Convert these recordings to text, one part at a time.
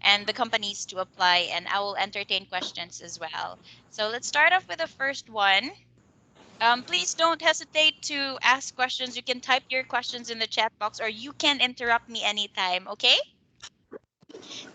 and the companies to apply, and I will entertain questions as well. So let's start off with the first one. Please don't hesitate to ask questions. You can type your questions in the chat box, or you can interrupt me anytime, okay?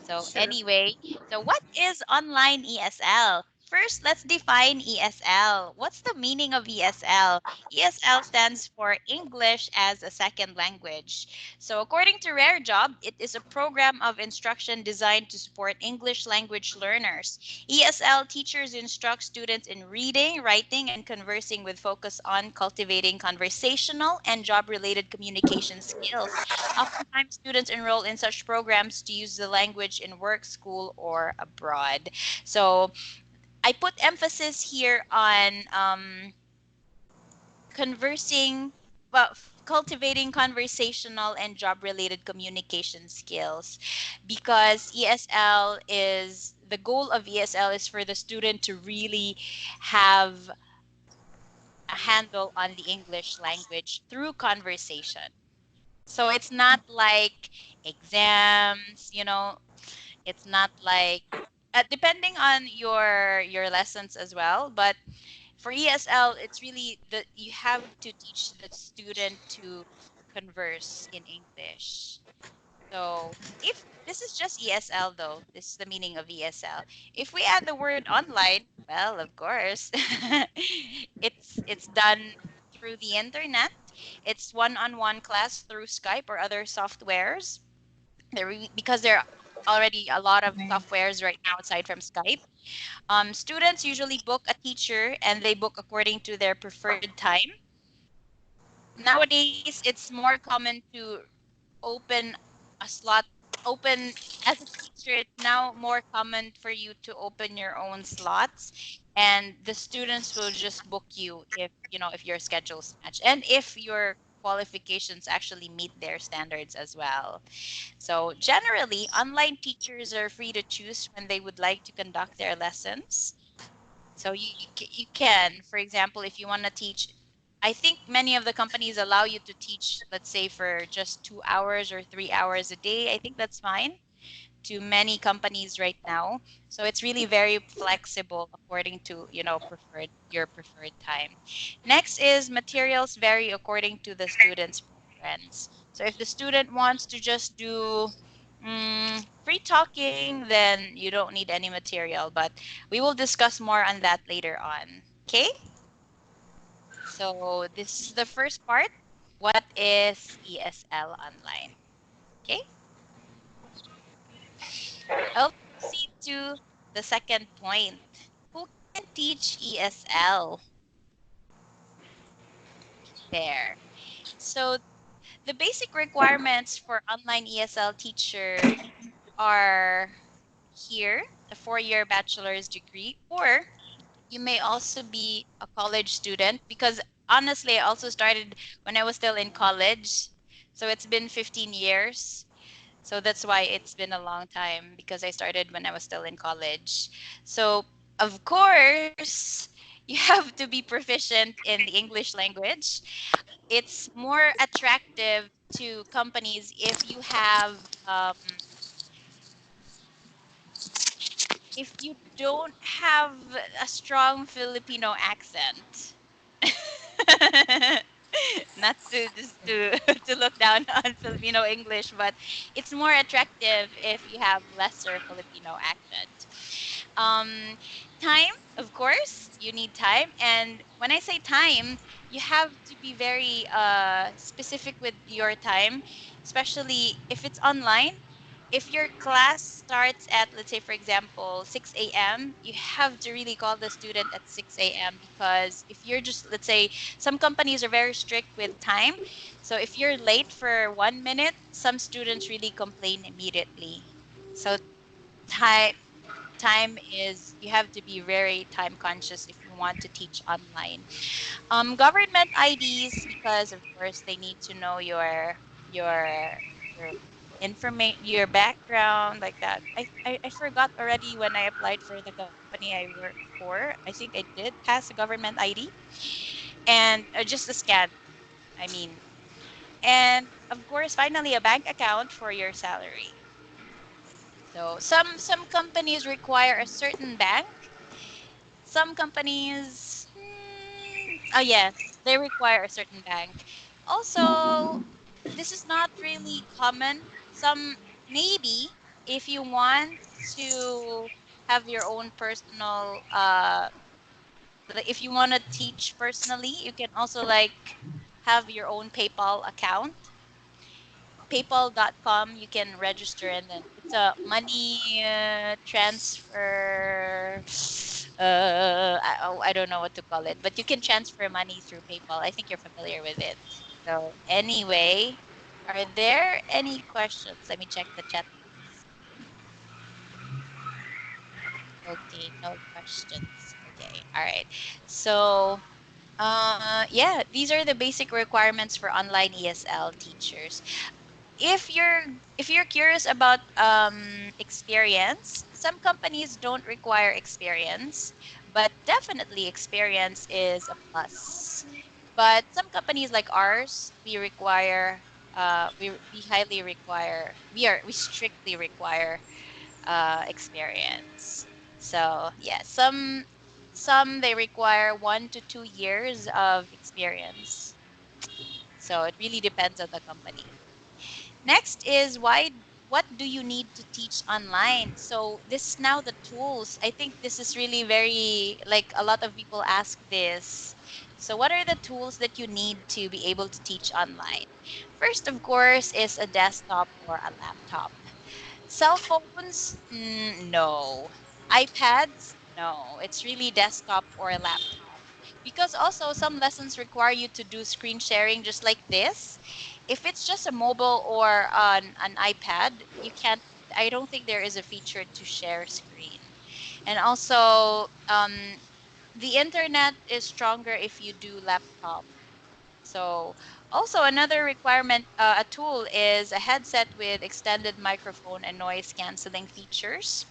So Sure. anyway, so what is online ESL? First, let's define ESL. What's the meaning of ESL? ESL stands for English as a Second Language. So according to Rare Job, it is a program of instruction designed to support English language learners. ESL teachers instruct students in reading, writing, and conversing with focus on cultivating conversational and job-related communication skills. Oftentimes, students enroll in such programs to use the language in work, school, or abroad. So I put emphasis here on conversing, well, cultivating conversational and job-related communication skills, because ESL is the goal of ESL is for the student to really have a handle on the English language through conversation. So it's not like exams, it's not like depending on your lessons as well, but for ESL, it's really that you have to teach the student to converse in English. So if this is just ESL though, this is the meaning of ESL. If we add the word online, well, of course, it's done through the internet. It's one-on-one class through Skype or other softwares. Because there are already a lot of Right. softwares right now aside from Skype. Students usually book a teacher and they book according to their preferred time. Nowadays, it's more common to open a slot, open as a teacher. It's now more common for you to open your own slots, and the students will just book you if your schedules match and if your qualifications actually meet their standards as well. So generally, online teachers are free to choose when they would like to conduct their lessons. So you can, for example, if you want to teach, I think many of the companies allow you to teach, let's say, for just 2 hours or 3 hours a day. I think that's fine to many companies right now. So it's really very flexible according to, your preferred time. Next is materials vary according to the student's preference. So if the student wants to just do free talking, then you don't need any material, but we will discuss more on that later on. Okay? So this is the first part. What is ESL online? Okay? I'll proceed to the second point. Who can teach ESL there? So the basic requirements for online ESL teacher are here, a 4-year bachelor's degree, or you may also be a college student, because honestly, I also started when I was still in college. So it's been 15 years. So that's why it's been a long time, because I started when I was still in college. So, of course, you have to be proficient in the English language. It's more attractive to companies if you have, if you don't have a strong Filipino accent. Not to just to to look down on Filipino English, but it's more attractive if you have lesser Filipino accent. Um, time, of course, you need time, and when I say time, you have to be very specific with your time, especially if it's online. If your class starts at, let's say, for example, 6 a.m., you have to really call the student at 6 a.m., because if you're just, let's say, some companies are very strict with time. So if you're late for 1 minute, some students really complain immediately. So time time is, you have to be very time conscious if you want to teach online. Government IDs, because of course they need to know your information, your background, like that. I forgot already when I applied for the company I work for. I think I did pass a government ID, and just a scan. I mean, and of course, finally, a bank account for your salary. So some companies require a certain bank. Some companies, oh yes, they require a certain bank. Also, this is not really common. Some maybe if you want to have your own personal like if you want to teach personally, you can also like have your own PayPal account. PayPal.com, you can register and then it's a money transfer. I don't know what to call it, but you can transfer money through PayPal. I think you're familiar with it. So, anyway, are there any questions? Let me check the chat box. Okay, no questions. Okay, all right. So, yeah, these are the basic requirements for online ESL teachers. If you're curious about experience, some companies don't require experience, but definitely experience is a plus. But some companies like ours, we require we highly require we strictly require experience. So yeah, some they require 1 to 2 years of experience. So it really depends on the company. Next is what do you need to teach online? So this is now the tools. I think this is really very like a lot of people ask this. So what are the tools that you need to be able to teach online? First, of course, is a desktop or a laptop. Cell phones? No. iPads? No. It's really desktop or a laptop. Because also some lessons require you to do screen sharing just like this. If it's just a mobile or an iPad, you can't, I don't think there is a feature to share screen. And also, the internet is stronger if you do laptop. So, also another requirement, a tool is a headset with extended microphone and noise canceling features,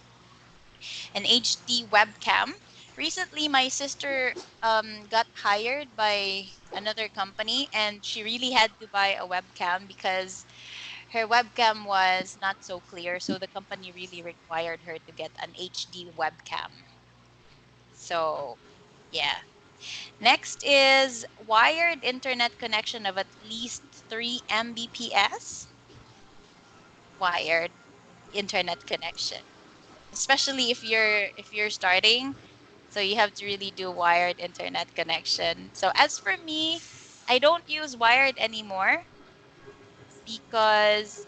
an HD webcam. Recently, my sister got hired by another company and she really had to buy a webcam because her webcam was not so clear. So, the company really required her to get an HD webcam. So, yeah. Next is wired internet connection of at least 3 Mbps. Wired internet connection. Especially if you're starting, so you have to really do wired internet connection. So as for me, I don't use wired anymore because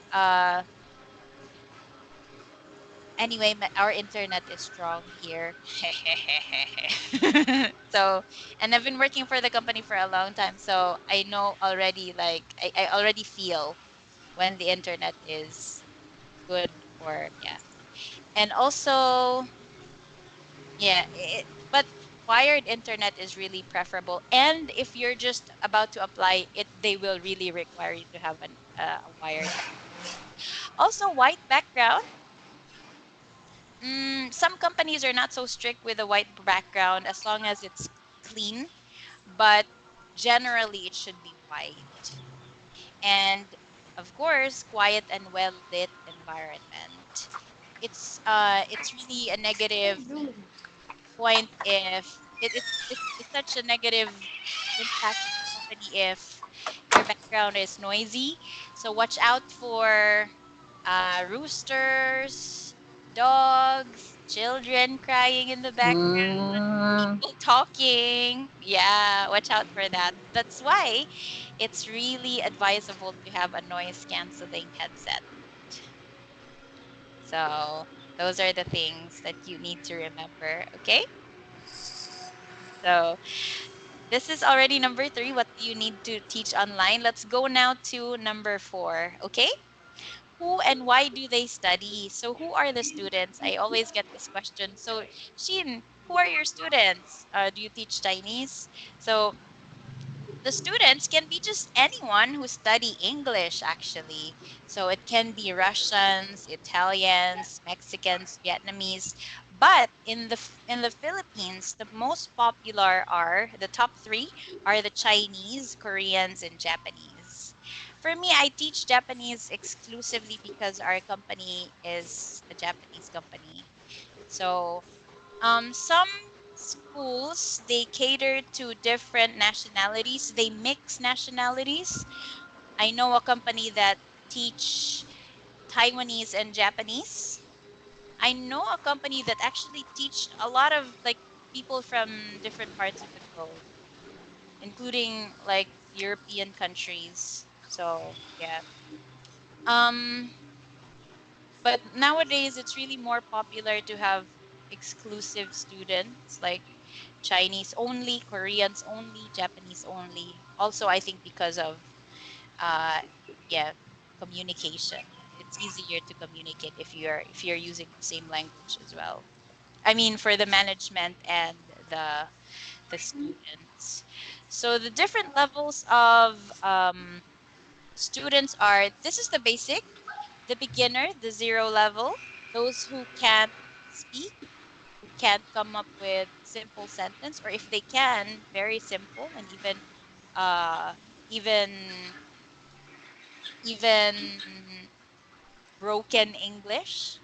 anyway, our internet is strong here. So, and I've been working for the company for a long time, so I know already, like, I already feel when the internet is good or, yeah. And also, yeah, but wired internet is really preferable. And if you're just about to apply it, they will really require you to have a wired. Also, white background. Some companies are not so strict with a white background as long as it's clean, but generally it should be white. And of course, quiet and well lit environment. It's really a negative point if it's such a negative impact to the company if your background is noisy. So watch out for roosters, dogs, children crying in the background, Mm, people talking. Yeah, watch out for that. That's why it's really advisable to have a noise canceling headset. So those are the things that you need to remember. Okay. So this is already number three. What do you need to teach online? Let's go now to number four. Okay. Who and why do they study? So, who are the students? I always get this question. So, Shin, who are your students? Do you teach Chinese? So, the students can be just anyone who study English, actually. So, it can be Russians, Italians, Mexicans, Vietnamese. But in the Philippines, the most popular are the top three are the Chinese, Koreans, and Japanese. for me, I teach Japanese exclusively because our company is a Japanese company. So, some schools they cater to different nationalities. They mix nationalities. I know a company that teach Taiwanese and Japanese. I know a company that actually teach a lot of like people from different parts of the globe, including like European countries. So yeah. Um, but nowadays it's really more popular to have exclusive students like Chinese only, Koreans only, Japanese only. Also, I think because of uh yeah, communication. It's easier to communicate if you're using the same language as well. I mean, for the management and the students. So the different levels of students are this is the basic, the beginner, the zero level, those who can't speak, who can't come up with simple sentence, or if they can, very simple and uh even even broken English.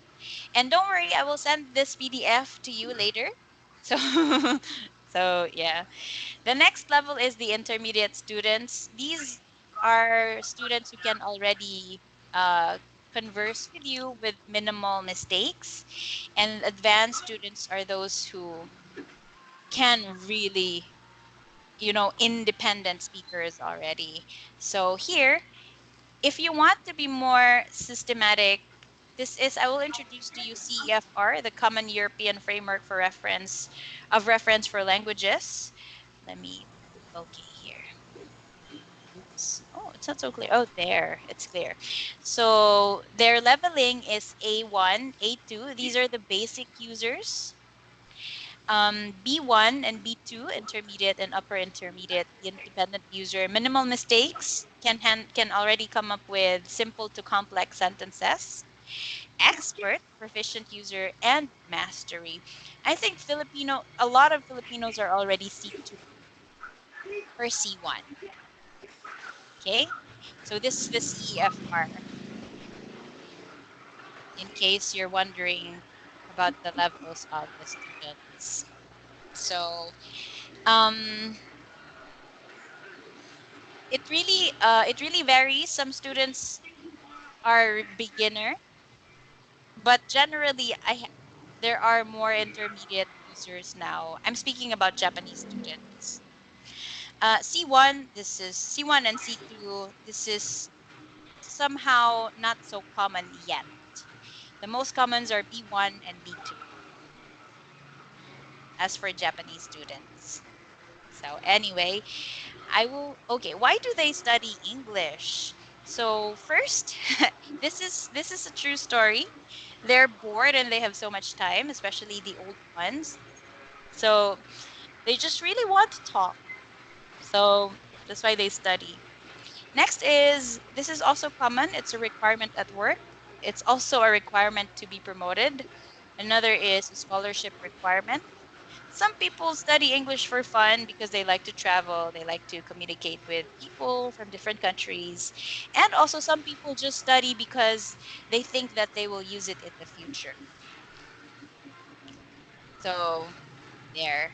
And don't worry, I will send this PDF to you later. So so yeah. The next level is the intermediate students. These are students who can already uh, converse with you with minimal mistakes. And advanced students are those who can really, independent speakers already. So here, if you want to be more systematic, I will introduce to you CEFR, the Common European Framework for Reference for Languages. Let me, okay, here. Oops. Oh, it's not so clear. Oh, there. It's clear. So their leveling is A1, A2. These are the basic users. B1 and B2, intermediate and upper intermediate, the independent user. Minimal mistakes can already come up with simple to complex sentences. Expert, proficient user, and mastery. I think a lot of Filipinos are already C2 or C1. Okay, so this is the CEFR, in case you're wondering about the levels of the students. So um, it really varies. Some students are beginner, but generally there are more intermediate users now. I'm speaking about Japanese students. C1, this is C1 and C2. This is somehow not so common yet. The most commons are B1 and B2 as for Japanese students. So anyway, okay, why do they study English? So first, this is a true story. They're bored and they have so much time, especially the old ones. So they just really want to talk. So that's why they study. Next is this is also common. It's a requirement at work. It's also a requirement to be promoted. Another is a scholarship requirement. Some people study English for fun because they like to travel, they like to communicate with people from different countries. And also, some people just study because they think that they will use it in the future. So, there.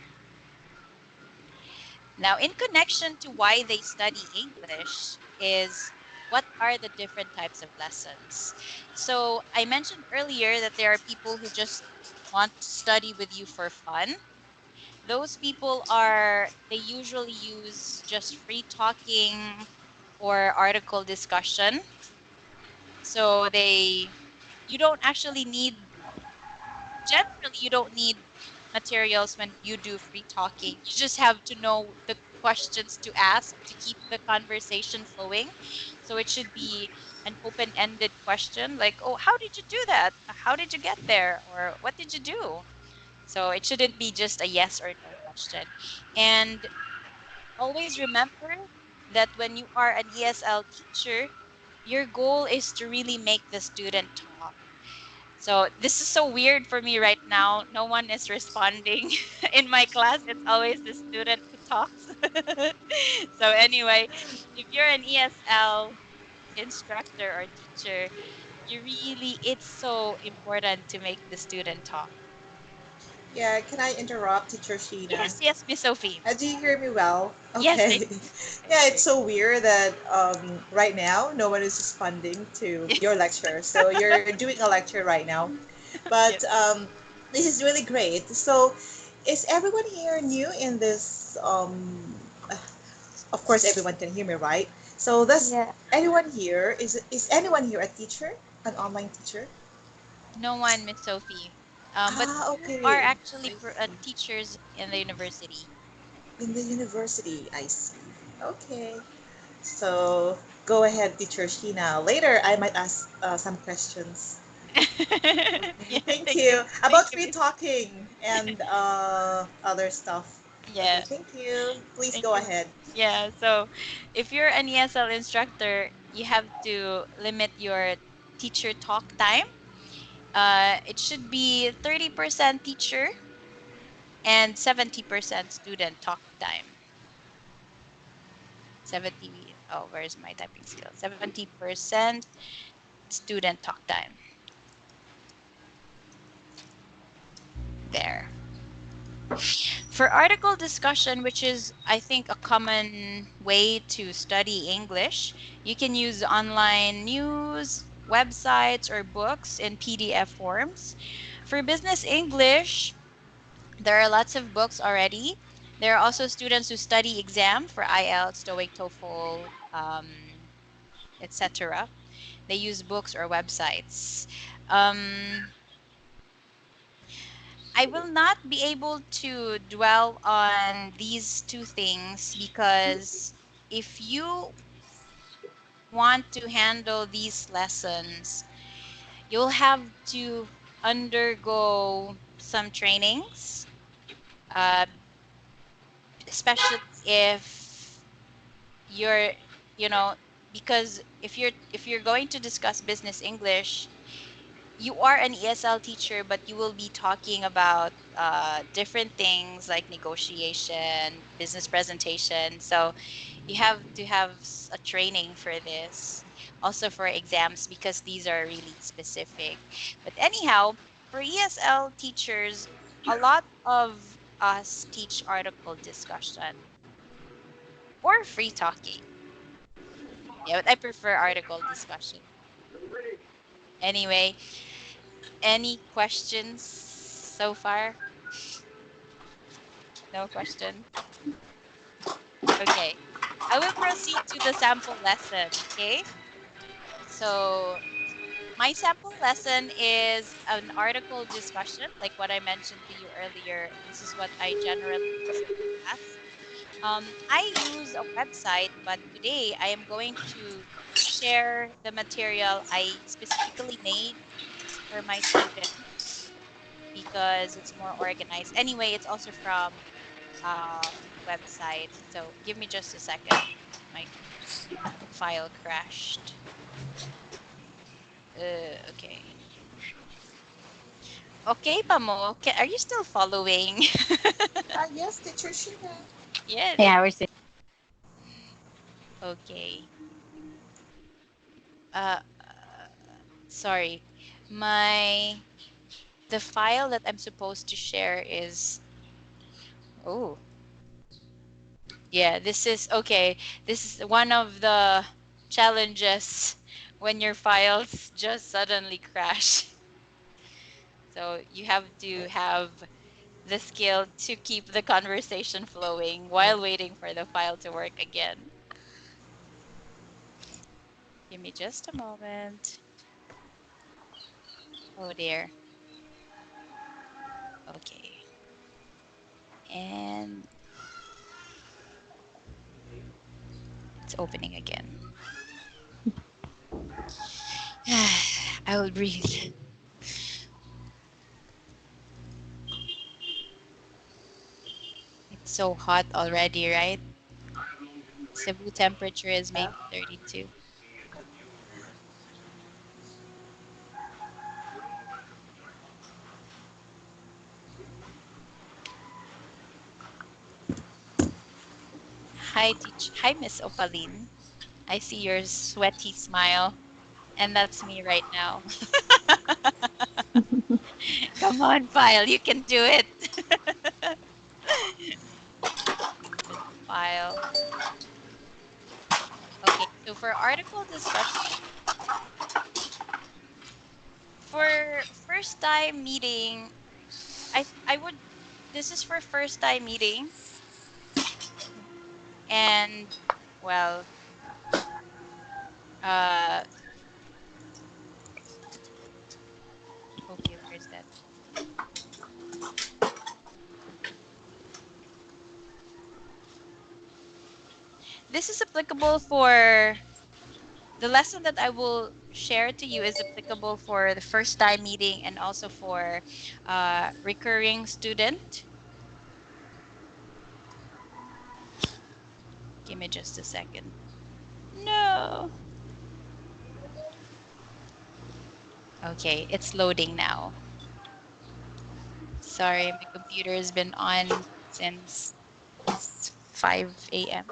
Now, in connection to why they study English, is what are the different types of lessons? So, I mentioned earlier that there are people who just want to study with you for fun. Those people they usually use just free talking or article discussion. So you don't actually generally, you don't need materials when you do free talking. You just have to know the questions to ask to keep the conversation flowing. So it should be an open-ended question like, oh, how did you do that? How did you get there? Or what did you do? So it shouldn't be just a yes or no question. And always remember that when you are an ESL teacher, your goal is to really make the student talk. So this is so weird for me right now. No one is responding in my class. It's always the student who talks. So anyway, if you're an ESL, instructor or teacher, it's so important to make the student talk. Yeah, can I interrupt, Teacher Sheena? Yes, yes, Miss Sophie. Do you hear me well? Yes, Okay. I Yeah, do hear it's so weird that right now no one is responding to you. your lecture. So you're doing a lecture right now. But Yes. this is really great. So is everyone here new in this? Of course, everyone can hear me, right? So does Yeah. anyone here is anyone here a teacher, an online teacher? No one, Miss Sophie. But Ah, you are okay. actually I see. teachers in the university. In the university, I see. Okay. So go ahead, Teacher Sheena. Later, I might ask some questions. Yeah, Okay, thank thank you. you. Thank About you, free Miss. talking and other stuff. Okay, Yeah, thank you. Please thank go you. ahead. Yeah, so if you're an ESL instructor, you have to limit your teacher talk time. It should be 30% teacher and 70% student talk time. 70, oh, where's my typing skill? 70% student talk time. There. For article discussion, which is, I think, a common way to study English, you can use online news, websites, or books in PDF forms. For business English, there are lots of books already. There are also students who study exam for IELTS, TOEIC, TOEFL, etc. They use books or websites. Um, I will not be able to dwell on these two things because if you want to handle these lessons, you'll have to undergo some trainings, uh, especially if you're, you know, because if you're going to discuss business English, you are an ESL teacher, but you will be talking about different things like negotiation, business presentation. So you have to have a training for this, also for exams, because these are really specific. But anyhow, for ESL teachers, a lot of us teach article discussion or free talking. Yeah, but I prefer article discussion. Anyway, any questions so far? No question? Okay. I will proceed to the sample lesson, okay? So, my sample lesson is an article discussion, like what I mentioned to you earlier. This is what I generally use in class. I use a website, but today I am going to share the material I specifically made for my students because it's more organized. Anyway, it's also from website. So give me just a second. My file crashed. Okay. Okay, Pamo. Are you still following? Yes, Teacher Sheena. Yes. Yeah, we're seeing. Okay. Sorry. My the file that I'm supposed to share is oh yeah, this is okay. This is one of the challenges when your files just suddenly crash. So you have to have the skill to keep the conversation flowing while waiting for the file to work again. Give me just a moment. Oh dear. Okay. And it's opening again. I will breathe. It's so hot already, right? Cebu temperature is Yeah. maybe 32. Hi, teach. Hi, Miss Opaline. I see your sweaty smile, and that's me right now. Come on, file. You can do it. There's the file. Okay, so for article discussion, for first time meeting, I would this is for first time meeting and well, uh okay, where is that? This is applicable for the lesson that I will share to you is applicable for the first time meeting and also for recurring student. Give me just a second. No. Okay, it's loading now. Sorry, my computer has been on since 5 a.m.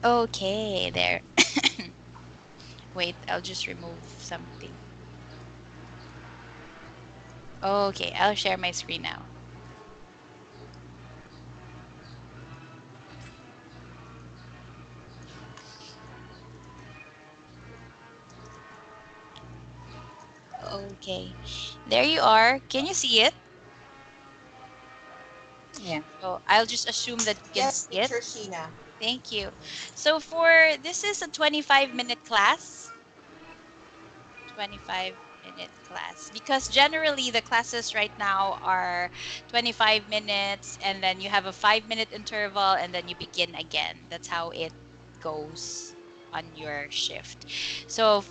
Okay, there. Wait, I'll just remove something. Okay, I'll share my screen now. Okay, there you are. Can you see it? Yeah. So I'll just assume that you can Yes, see it. teacher Sheena. Thank you. So for this is a 25-minute class. 25-minute class because generally the classes right now are 25 minutes and then you have a 5-minute interval and then you begin again. That's how it goes on your shift. So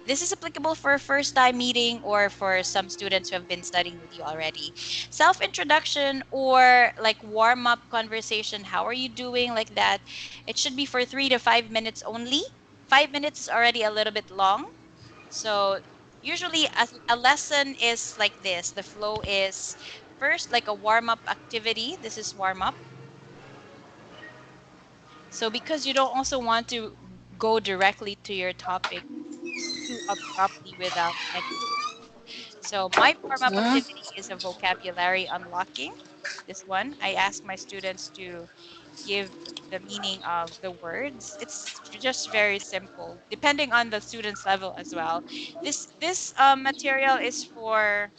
this is applicable for a first time meeting or for some students who have been studying with you already. Self introduction or like warm up conversation, how are you doing, like that. It should be for 3 to 5 minutes only. 5 minutes is already a little bit long, so usually a lesson is like this. The flow is first like a warm up activity. This is warm up. So because you don't also want to go directly to your topic too abruptly without any flow. So my warm up Mm. activity is a vocabulary unlocking. This one, I ask my students to give the meaning of the words. It's just very simple, depending on the student's level as well. This material is for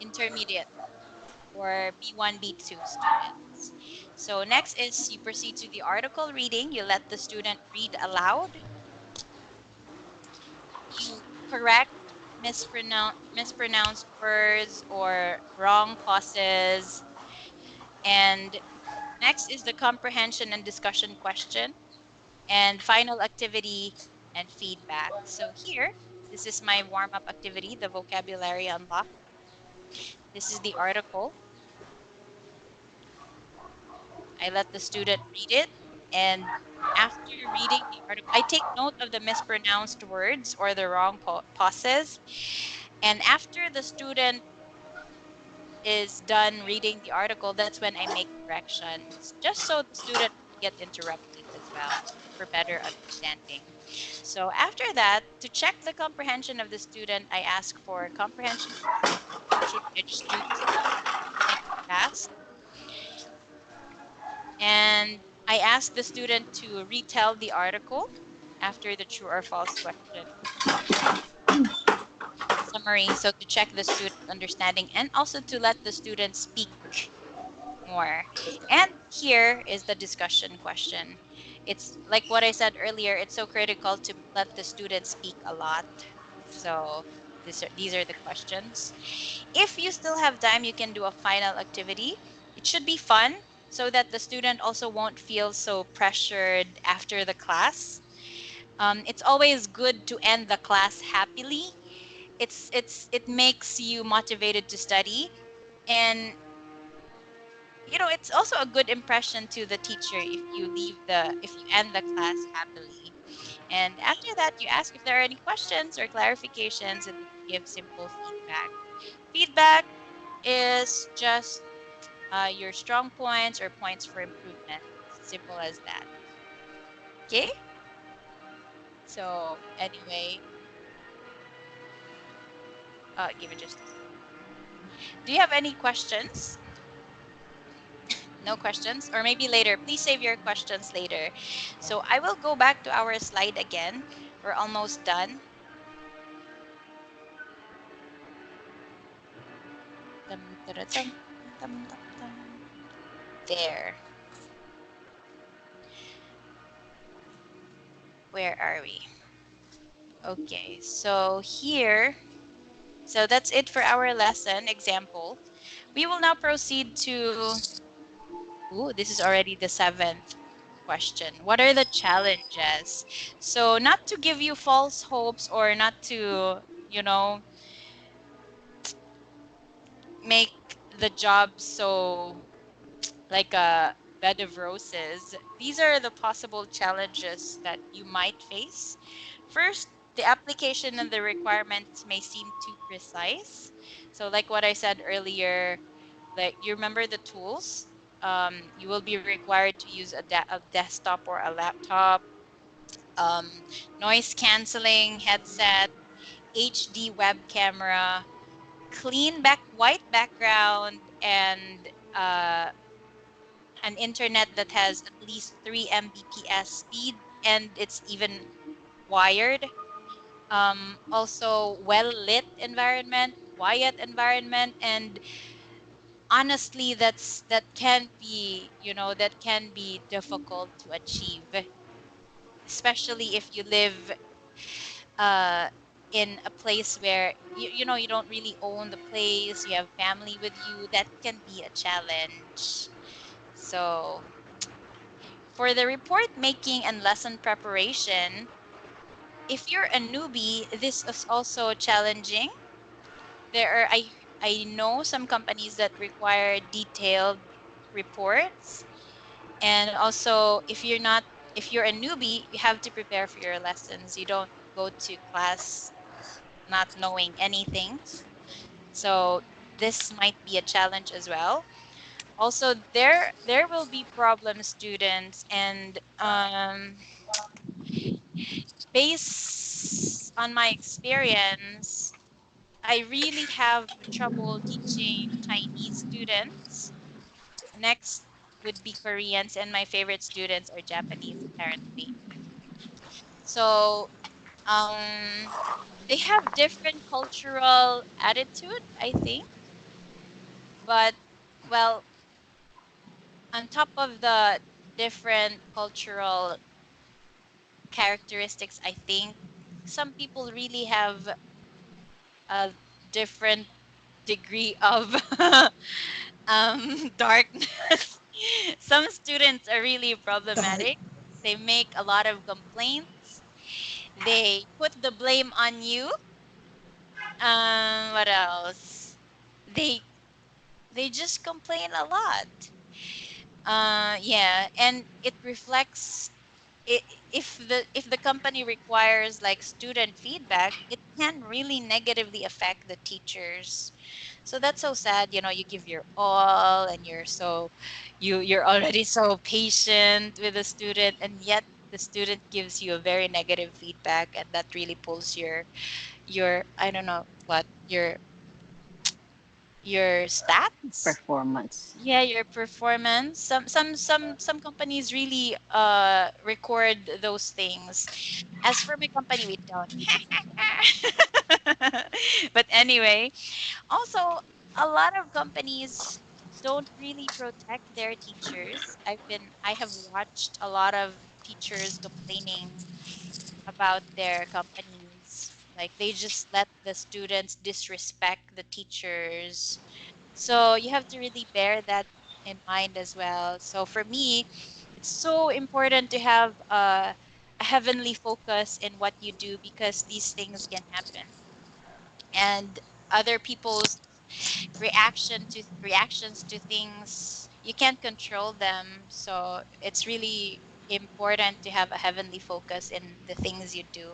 intermediate or B1, B2 students. So next is you proceed to the article reading. You let the student read aloud. You correct mispronounced words or wrong pauses. And next is the comprehension and discussion question. And final activity and feedback. So here, this is my warm up activity, the vocabulary unlock. This is the article. I let the student read it. And after reading the article, I take note of the mispronounced words or the wrong pauses. And after the student is done reading the article, that's when I make corrections, just so the student won't get interrupted as well for better understanding. So after that, to check the comprehension of the student, I ask for comprehension questions. Usually, I just do this beginning of class, and I ask the student to retell the article after the true or false question summary. So to check the student understanding and also to let the student speak more. And here is the discussion question. It's like what I said earlier, it's so critical to let the students speak a lot. So these are the questions. If you still have time, you can do a final activity. It should be fun so that the student also won't feel so pressured after the class. It's always good to end the class happily. It makes you motivated to study, and it's also a good impression to the teacher if you end the class happily. And after that, you ask if there are any questions or clarifications, and then you give simple feedback. Feedback is just your strong points or points for improvement. Simple as that. Okay? So, anyway, give it just a second. Do you have any questions? No questions? Or maybe later. Please save your questions later. So, I will go back to our slide again. We're almost done. Dum, tada, dum, dum, dum, dum. There. Where are we? Okay, so here, so that's it for our lesson example. We will now proceed to, ooh, this is already the seventh question. What are the challenges? So not to give you false hopes or not to, you know, make the job so like a bed of roses. These are the possible challenges that you might face. First, the application and the requirements may seem too precise. So, like what I said earlier, like you remember the tools. You will be required to use a desktop or a laptop, um, noise canceling headset, HD web camera, clean white background, and an internet that has at least 3 Mbps speed and it's even wired. Also, well lit environment, quiet environment, and honestly, that can be that can be difficult to achieve, especially if you live uh, in a place where you don't really own the place. You have family with you. That can be a challenge. So for the report making and lesson preparation, if you're a newbie, this is also challenging. I know some companies that require detailed reports, and also if you're a newbie, you have to prepare for your lessons. You don't go to class not knowing anything. So this might be a challenge as well. Also, there will be problem students, and based on my experience, I really have trouble teaching Chinese students. Next would be Koreans, and my favorite students are Japanese, apparently. So, they have different cultural attitude, I think. But, well, on top of the different cultural characteristics, I think some people really have a different degree of darkness. Some students are really Dark. problematic. They make a lot of complaints. They put the blame on you. What else? They they just complain a lot. Yeah, and it reflects I if the company requires like student feedback, it can really negatively affect the teachers. So that's so sad. You give your all and you're already so patient with the student, and yet the student gives you a very negative feedback, and that really pulls your I don't know what your stats. Performance. Yeah, your performance. Some companies really record those things. As for my company, we don't. But anyway, also a lot of companies don't really protect their teachers. I have watched a lot of teachers complaining about their companies. Like they just let the students disrespect the teachers, so you have to really bear that in mind as well. So for me, it's so important to have a heavenly focus in what you do because these things can happen. And other people's reactions to things, you can't control them. So it's really important to have a heavenly focus in the things you do.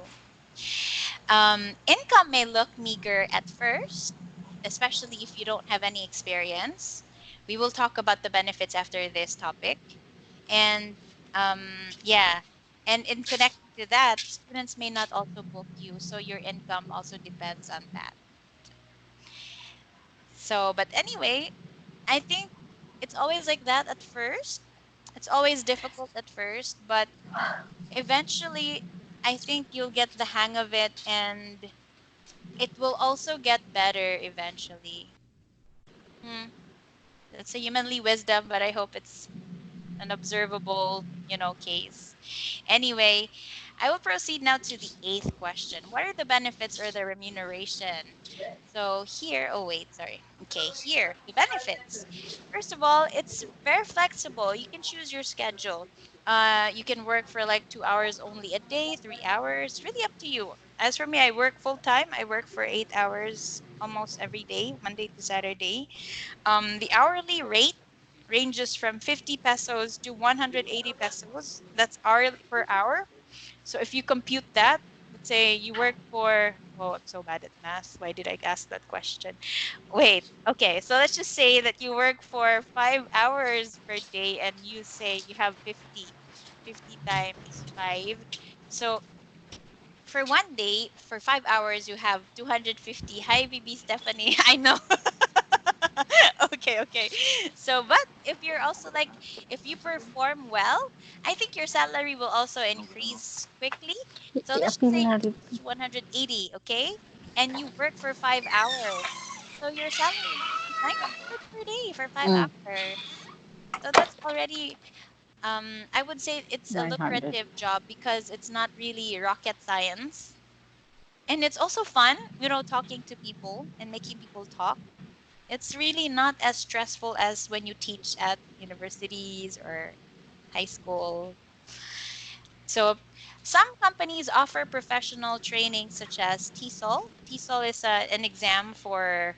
Income may look meager at first, especially if you don't have any experience. We will talk about the benefits after this topic. And yeah, and in connecting to that, students may not also book you, so your income also depends on that. So, but anyway, I think it's always like that at first. It's always difficult at first, but eventually, I think you'll get the hang of it, and it will also get better eventually. Hmm. That's a humanly wisdom, but I hope it's an observable, case. Anyway, I will proceed now to the eighth question. What are the benefits or the remuneration? So here, oh wait, sorry. Okay, here, the benefits. First of all, it's very flexible. You can choose your schedule. You can work for like 2 hours only a day, 3 hours, really up to you. As for me, I work full time. I work for 8 hours almost every day, Monday to Saturday. The hourly rate ranges from 50 pesos to 180 pesos. That's hourly per hour. So if you compute that, let's say you work for, oh, I'm so bad at math. Why did I ask that question? Wait, okay. So let's just say that you work for 5 hours per day and you say you have 50 times 5. So for one day, for 5 hours, you have 250. Hi, BB Stephanie. I know. Okay, okay. So, but if you're also like, if you perform well, I think your salary will also increase quickly. So let's just say you reach 180, okay? And you work for 5 hours. So your salary will be 900 per day for 5 hours. So that's already, I would say it's a lucrative job because it's not really rocket science. And it's also fun, talking to people and making people talk. It's really not as stressful as when you teach at universities or high school. So, some companies offer professional training such as TESOL. TESOL is an exam for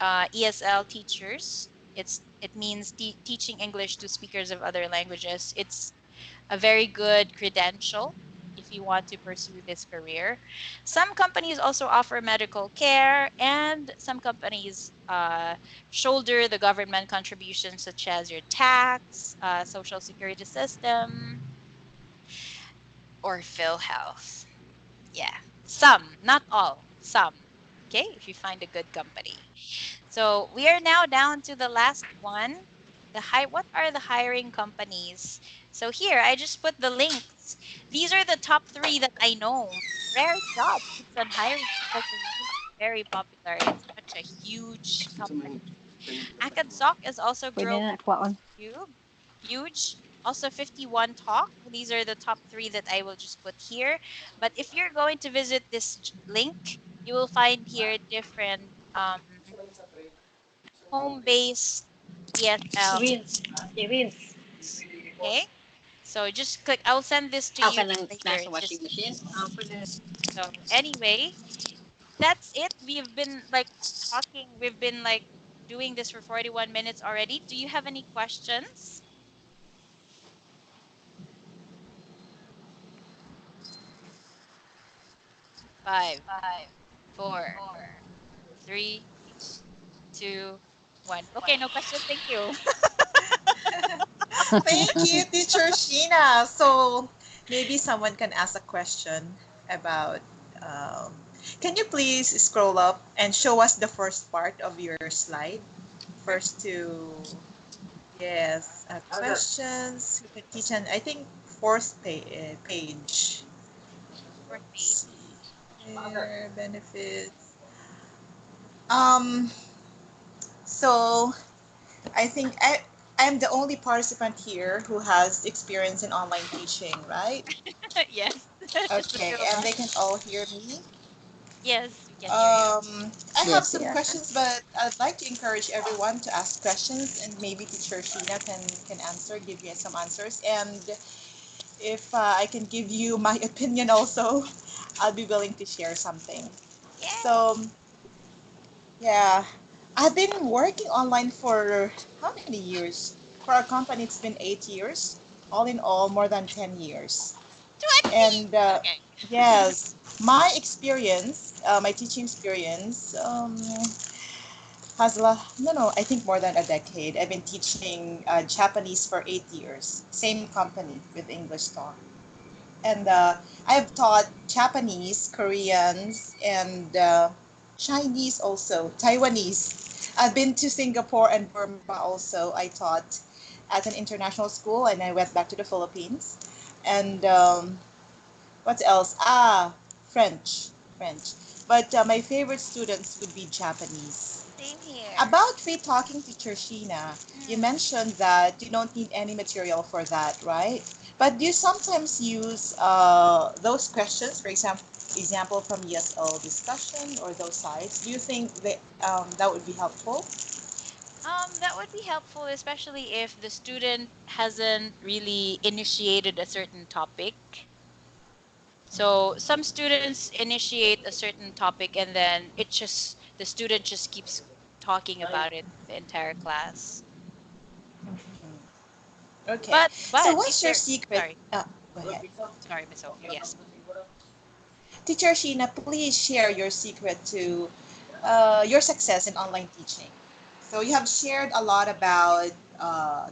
ESL teachers. It means teaching English to speakers of other languages. It's a very good credential if you want to pursue this career. Some companies also offer medical care, and some companies shoulder the government contributions, such as your tax, social security system, or PhilHealth. Yeah, some, not all, some. Okay, if you find a good company. So we are now down to the last one. What are the hiring companies? So here I just put the links. These are the top three that I know. Rare Job keeps on hiring because they're really very popular. It's such a huge company. Akadsock is also growing YouTube. Huge. Also 51 Talk. These are the top three that I will just put here. But if you're going to visit this link, you will find here different home-based ESL companies. Okay, so just click. I'll send this to you later. It's just so anyway. That's it. We've been like talking. We've been like doing this for 41 minutes already. Do you have any questions? 5, 4, 3, 2, 1. Okay, no questions. Thank you. Thank you, Teacher Sheena. So maybe someone can ask a question about. Um, can you please scroll up and show us the first part of your slide? First two, yes, questions. We can teach, and I think page. Fourth page. Let's see here, benefits. Um, so I think I'm the only participant here who has experience in online teaching, right? Yes, just the Okay, two of and us. they can all hear me. Yes, we can hear you. I have some questions, but I'd like to encourage everyone to ask questions, and maybe Teacher Sheena can answer, give you some answers. And if I can give you my opinion also, I'll be willing to share something. So, Yay! yeah, I've been working online for how many years? For our company, it's been 8 years. All in all, more than 10 years. 20. And Okay. yes, my experience, my teaching experience, Hasla, no, I think more than a decade. I've been teaching Japanese for 8 years, same company with English Talk. And I have taught Japanese, Koreans, and Chinese also, Taiwanese. I've been to Singapore and Burma also. I taught at an international school and I went back to the Philippines. And what else? French. French. But my favorite students would be Japanese. Same here. About free talking, teacher Sheena, you Mm. mentioned that you don't need any material for that, right? But do you sometimes use those questions, for example from ESL discussion or those sites? Do you think that would be helpful? That would be helpful, especially if the student hasn't really initiated a certain topic. So some students initiate a certain topic and then the student just keeps talking about it the entire class. Mhm. Okay. So But if what's your they're secret? sorry, Go ahead. sorry, Miss Sophie. Yes. Teacher Sheena, please share your secret to your success in online teaching. So you have shared a lot about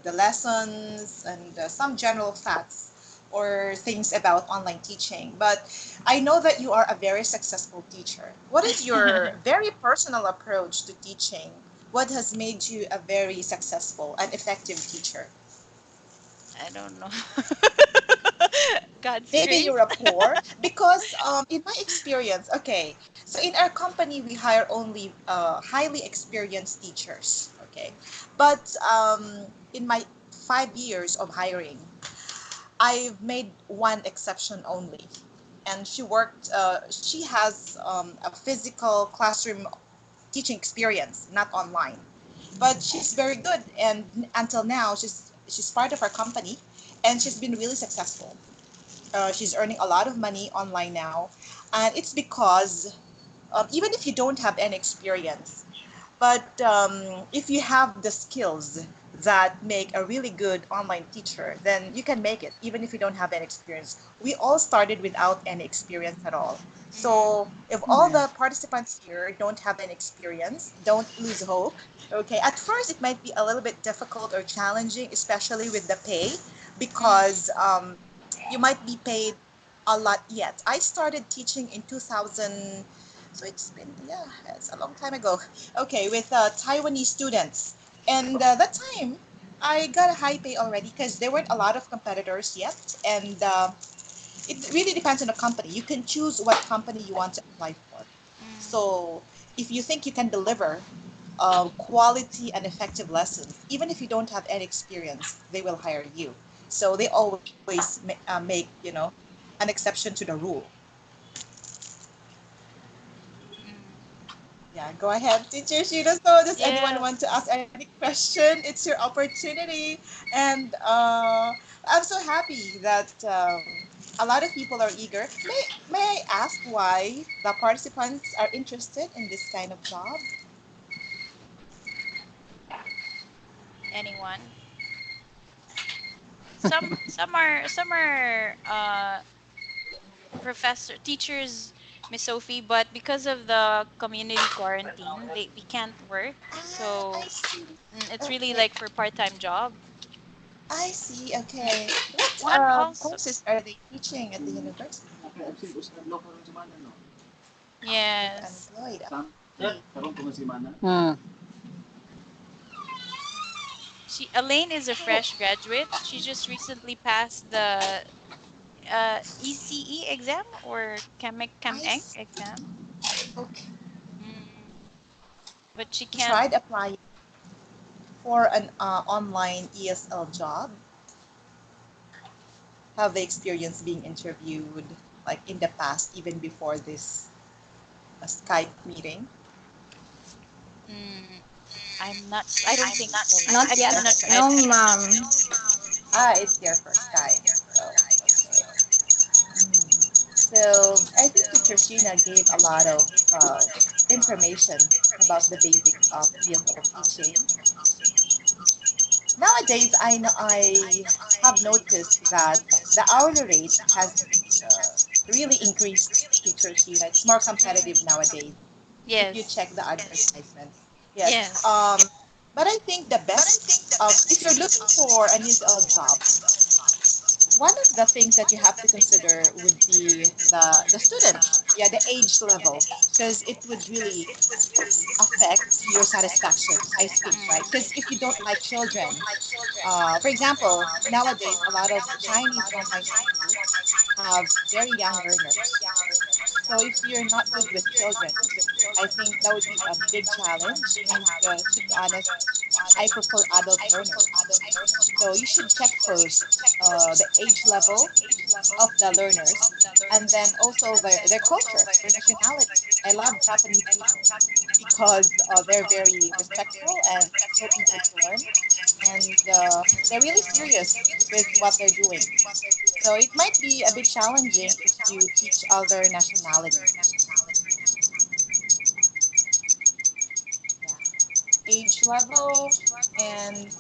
the lessons and some general facts or things about online teaching, but I know that you are a very successful teacher. What is your very personal approach to teaching? What has made you a very successful and effective teacher? I don't know. God's Maybe grace. you're a poor because in my experience, okay, so in our company we hire only highly experienced teachers, okay, but in my 5 years of hiring, I've made one exception only, and she has a physical classroom teaching experience, not online, but she's very good, and until now she's part of our company, and she's been really successful. She's earning a lot of money online now, and it's because even if you don't have any experience, but if you have the skills that make a really good online teacher, then you can make it, even if you don't have any experience. We all started without any experience at all. Mm, So if all the participants here don't have any experience, don't lose hope. Okay, at first it might be a little bit difficult or challenging, especially with the pay, mm, because you might be paid a lot yet. I started teaching in 2000, so it's been, yeah, it's a long time ago. Okay, with Taiwanese students. And that time, I got a high pay already because there weren't a lot of competitors yet. And it really depends on the company. You can choose what company you want to apply for. mm, So if you think you can deliver quality and effective lessons, even if you don't have any experience, they will hire you. So they always make, an exception to the rule. mm. Yeah, go ahead, teacher Shida. So, does anyone Yeah. want to ask any question? It's your opportunity. And I'm so happy that a lot of people are eager. May I ask why the participants are interested in this kind of job? Anyone? Some are professor teachers, Miss Sophie, but because of the community quarantine, we can't work. I So see. it's really Okay, like for part-time job. I see. Mm. Okay. What One also, courses are they teaching at the university? With yes. unemployed. I Hmm. She Elaine is a fresh graduate. She just recently passed the ECE exam or Chem Eng see. exam. Okay. Mm, but she You can't. tried applying for an online ESL job? Have they experienced being interviewed like in the past, even before this Skype meeting? Mm, I don't think so. Not yet. I'm not sure. No, ma'am. It's their first time. So, okay. So, I think Teacher Sheena gave a lot of information about the basics of ESL teaching. Nowadays, I have noticed that the hourly rate has really increased, Teacher Sheena. It's more competitive Mm, nowadays if you check yes. the advertisements. Yes. Yes. But I think the best, if you're looking for an ESL job, one of the things that you have to consider would be the student, yeah, the age level, because it would really affect your satisfaction, I think, right? Because if you don't like children, for example, nowadays a lot of Chinese online schools have very young learners. So if you're not good with children, I think that would be a big challenge. And to be honest, I prefer adult learners. So you should check first the age level of the learners, and then also their culture, their nationality. I love Japanese people because they're very respectful and so eager to learn, and they're really serious with what they're doing. So it might be a bit challenging if you teach other nationalities. Yeah. Age level and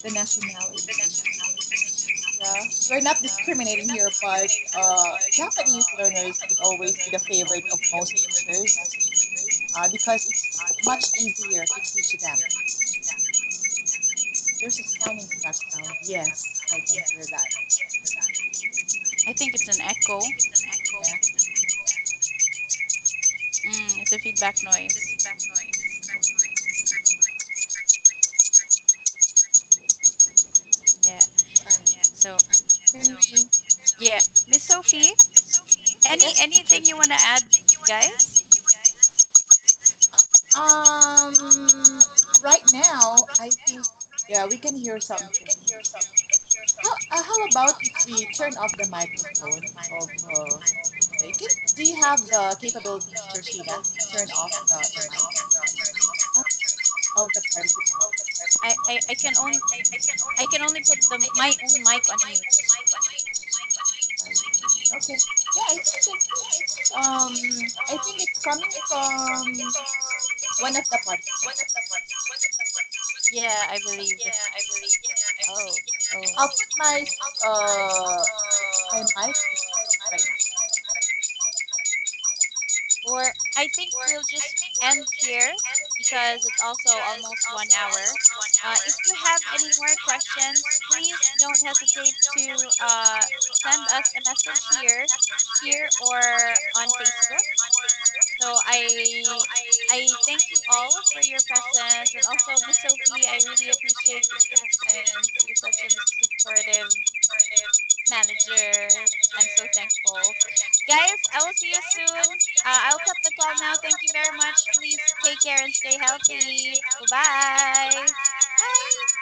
the nationality. Yeah, we're not discriminating here, but Japanese learners would always be the favorite of most teachers because it's much easier to teach them. There's a sound in the background. Yes, I can hear that. I think it's an echo. Yeah. It's a feedback noise. Yeah. So, Can we? yeah, Miss Sophie, Yes. anything you want to add, guys? Right now, I think yeah, we can hear something. How about if we turn off the microphone of do you have the capability, Teacher Sheena, to turn off the mic of the participant? I can only put my own mic on mute. Okay. Yeah, I think it's coming from one of the participants. Yeah, I believe. Oh, oh. I'll put my mic right now. Or I think we'll just end here because it's also almost 1 hour. If you have any more questions, please don't hesitate to send us a message here or on Facebook. So I thank you all for your presence, and also Miss Sophie, I really appreciate your presence. You're such a supportive manager. I'm so thankful. Guys, I will see you soon. I'll cut the call now. Thank you very much. Please take care and stay healthy. Bye-bye. Bye.